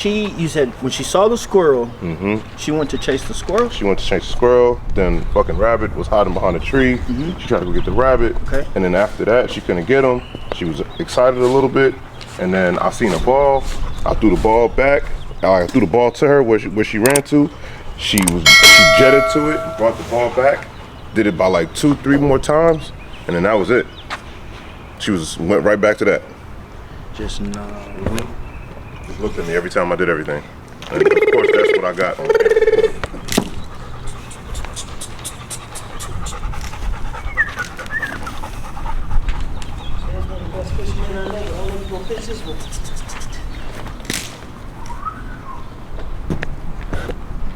You said when she saw the squirrel, she went to chase the squirrel? She went to chase the squirrel, then fucking rabbit was hiding behind a tree. She tried to go get the rabbit, and then after that, she couldn't get him. She was excited a little bit, and then I seen a ball. I threw the ball back. I threw the ball to her where she ran to. She jetted to it, brought the ball back, did it by like 2-3 more times, and then that was it. She went right back to that. Just no. Just looked at me every time I did everything. And of course, that's what I got on camera.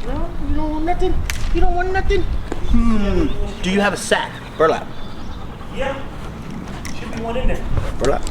No, you don't want nothing? You don't want nothing? Do you have a sack? Burlap. Yeah. Should be one in there. Burlap.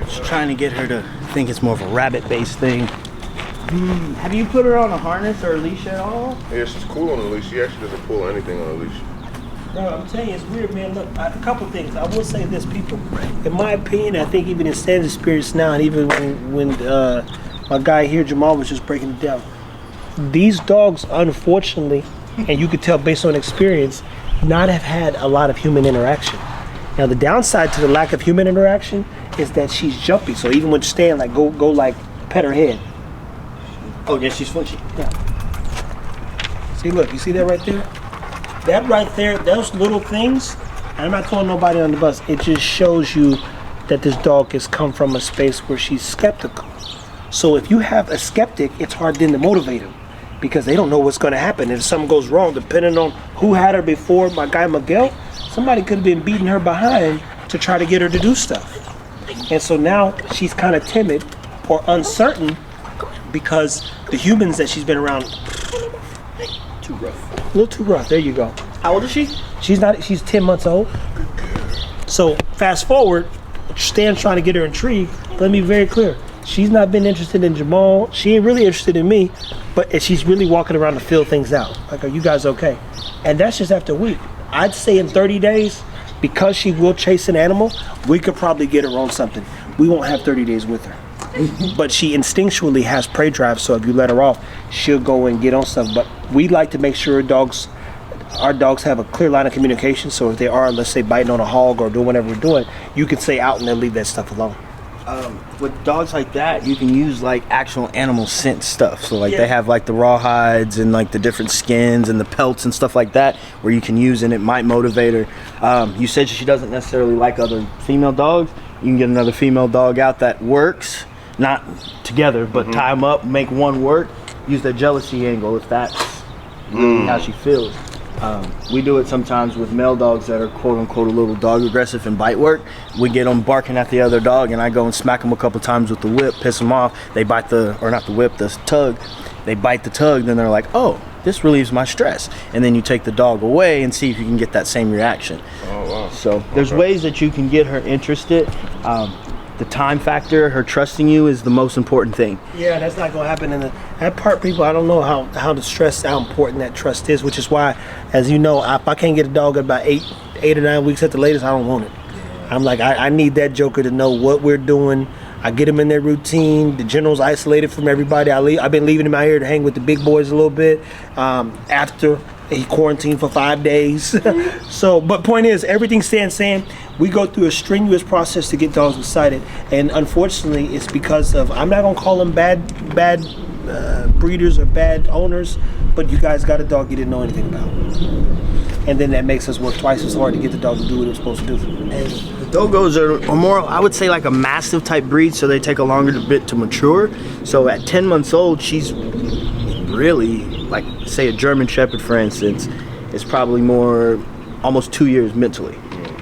Just trying to get her to think it's more of a rabbit-based thing. Have you put her on a harness or a leash at all? Yeah, she's cool on the leash. She actually doesn't pull anything on the leash. Bro, I'm telling you, it's weird, man. Look, a couple things. I will say this, people. In my opinion, I think even in Stan's experience now, and even when my guy here, Jamal, was just breaking it down, these dogs, unfortunately, and you could tell based on experience, not have had a lot of human interaction. Now, the downside to the lack of human interaction is that she's jumpy. So even when Stan, like, go like, pet her head. Oh, yeah, she's flinching. Yeah. See, look, you see that right there? That right there, those little things, and I'm not throwing nobody on the bus, it just shows you that this dog has come from a space where she's skeptical. So if you have a skeptic, it's hard then to motivate him because they don't know what's going to happen. If something goes wrong, depending on who had her before, my guy Miguel, somebody could have been beating her behind to try to get her to do stuff. And so now she's kind of timid or uncertain because the humans that she's been around, Too rough. a little too rough. There you go. How old is she? She's 10 months old. So fast forward, Stan's trying to get her intrigued. Let me be very clear. She's not been interested in Jamal. She ain't really interested in me, but she's really walking around to feel things out. Like, are you guys okay? And that's just after a week. I'd say in 30 days, because she will chase an animal, we could probably get her on something. We won't have 30 days with her. But she instinctually has prey drive, so if you let her off, she'll go and get on stuff. But we like to make sure our dogs have a clear line of communication, so if they are, let's say, biting on a hog or doing whatever we're doing, you can say out and they'll leave that stuff alone. With dogs like that, you can use like actual animal scent stuff. So like Yeah. they have like the raw hides and like the different skins and the pelts and stuff like that where you can use, and it might motivate her. You said she doesn't necessarily like other female dogs. You can get another female dog out that works, not together, but tie them up, make one work. Use that jealousy angle if that's really how she feels. We do it sometimes with male dogs that are quote unquote a little dog aggressive and bite work. We get them barking at the other dog, and I go and smack them a couple times with the whip, piss them off. They bite the tug. They bite the tug, then they're like, oh, this relieves my stress. And then you take the dog away and see if you can get that same reaction. Oh, wow. So there's ways that you can get her interested. The time factor, her trusting you, is the most important thing. Yeah, that's not gonna happen in that part, people. I don't know how to stress how important that trust is, which is why, as you know, if I can't get a dog at about 8 or 9 weeks at the latest, I don't want it. I'm like, I need that joker to know what we're doing. I get them in their routine. The general's isolated from everybody. I've been leaving him out here to hang with the big boys a little bit after he quarantined for 5 days. So, but point is, everything Stan's saying, we go through a strenuous process to get dogs excited, and unfortunately, it's because of, I'm not gonna call them bad breeders or bad owners, but you guys got a dog you didn't know anything about, and then that makes us work twice as hard to get the dog to do what it's supposed to do. And the Dogos are more, I would say, like a mastiff type breed, so they take a longer bit to mature. So at 10 months old, she's really like say a German Shepherd, for instance, is probably more almost 2 years mentally.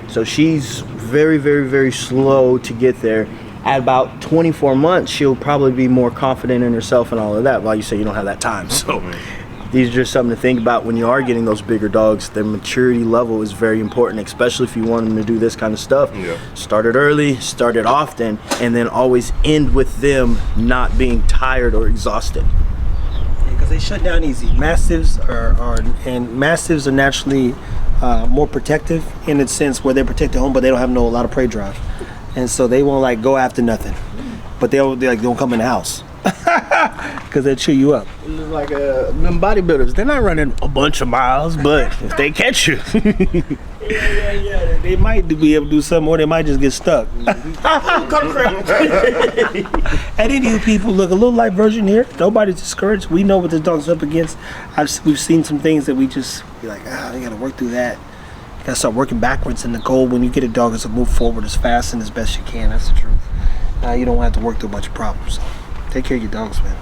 So she's very, very, very slow to get there. At about 24 months, she'll probably be more confident in herself and all of that. While you say you don't have that time, so these are just something to think about when you are getting those bigger dogs. Their maturity level is very important, especially if you want them to do this kind of stuff. Start it early, start it often, and then always end with them not being tired or exhausted. Because they shut down easy. Mastiffs are naturally more protective in a sense where they protect their home, but they don't have a lot of prey drive, and so they won't like go after nothing. But they like don't come in the house because they'll chew you up. It's like them bodybuilders. They're not running a bunch of miles, but if they catch you, yeah, they might be able to do something, or they might just get stuck. And any of you people, look, a little light version here. Nobody's discouraged. We know what this dog's up against. We've seen some things that we just be like, they gotta work through that. You gotta start working backwards, and the goal when you get a dog is to move forward as fast and as best you can. That's the truth. You don't have to work through a bunch of problems. So take care of your dogs, man.